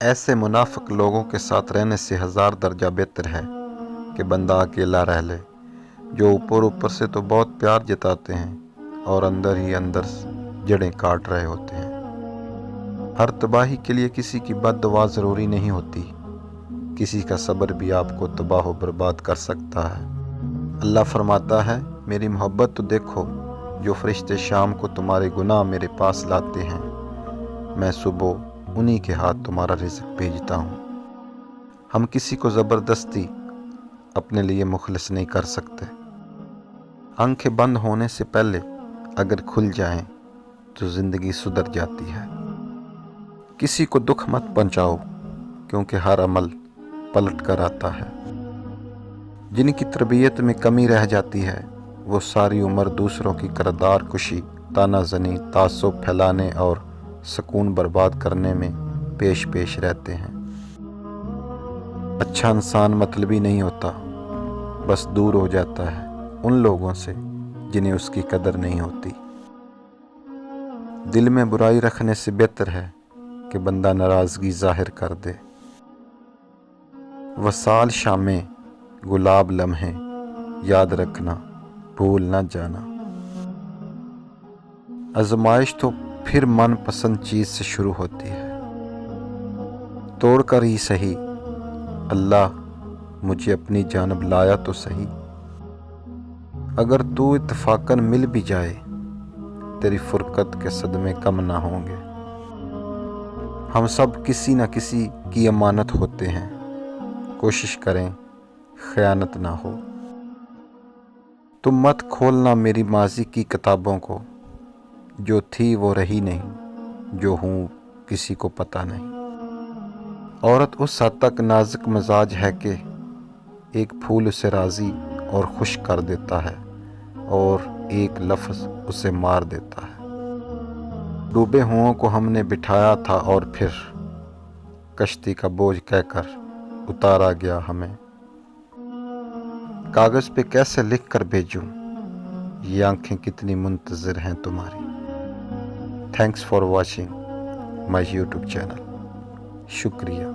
ایسے منافق لوگوں کے ساتھ رہنے سے 1000 درجہ بہتر ہے کہ بندہ اکیلا رہ لے، جو اوپر سے تو بہت پیار جتاتے ہیں اور اندر ہی اندر جڑیں کاٹ رہے ہوتے ہیں۔ ہر تباہی کے لیے کسی کی بد دعا ضروری نہیں ہوتی، کسی کا صبر بھی آپ کو تباہ و برباد کر سکتا ہے۔ اللہ فرماتا ہے، میری محبت تو دیکھو، جو فرشتے شام کو تمہارے گناہ میرے پاس لاتے ہیں، میں صبح انہی کے ہاتھ تمہارا رزق بھیجتا ہوں۔ ہم کسی کو زبردستی اپنے لیے مخلص نہیں کر سکتے۔ آنکھیں بند ہونے سے پہلے اگر کھل جائیں تو زندگی سدھر جاتی ہے۔ کسی کو دکھ مت پہنچاؤ، کیونکہ ہر عمل پلٹ کر آتا ہے۔ جن کی تربیت میں کمی رہ جاتی ہے، وہ ساری عمر دوسروں کی کردار کشی، تانا زنی، تعصب پھیلانے اور سکون برباد کرنے میں پیش رہتے ہیں۔ اچھا انسان مطلبی نہیں ہوتا، بس دور ہو جاتا ہے ان لوگوں سے جنہیں اس کی قدر نہیں ہوتی۔ دل میں برائی رکھنے سے بہتر ہے کہ بندہ ناراضگی ظاہر کر دے۔ وصال شامیں، گلاب لمحے، یاد رکھنا بھول نہ جانا۔ آزمائش تو پھر من پسند چیز سے شروع ہوتی ہے۔ توڑ کر ہی سہی، اللہ مجھے اپنی جانب لایا تو سہی۔ اگر تو اتفاقاً مل بھی جائے، تیری فرقت کے صدمے کم نہ ہوں گے۔ ہم سب کسی نہ کسی کی امانت ہوتے ہیں، کوشش کریں خیانت نہ ہو۔ تم مت کھولنا میری ماضی کی کتابوں کو، جو تھی وہ رہی نہیں، جو ہوں کسی کو پتہ نہیں۔ عورت اس حد تک نازک مزاج ہے کہ ایک پھول اسے راضی اور خوش کر دیتا ہے اور ایک لفظ اسے مار دیتا ہے۔ ڈوبے ہوں کو ہم نے بٹھایا تھا اور پھر کشتی کا بوجھ کہہ کر اتارا گیا ہمیں۔ کاغذ پہ کیسے لکھ کر بھیجوں، یہ آنکھیں کتنی منتظر ہیں تمہاری۔ Thanks for watching my YouTube channel. شکریہ۔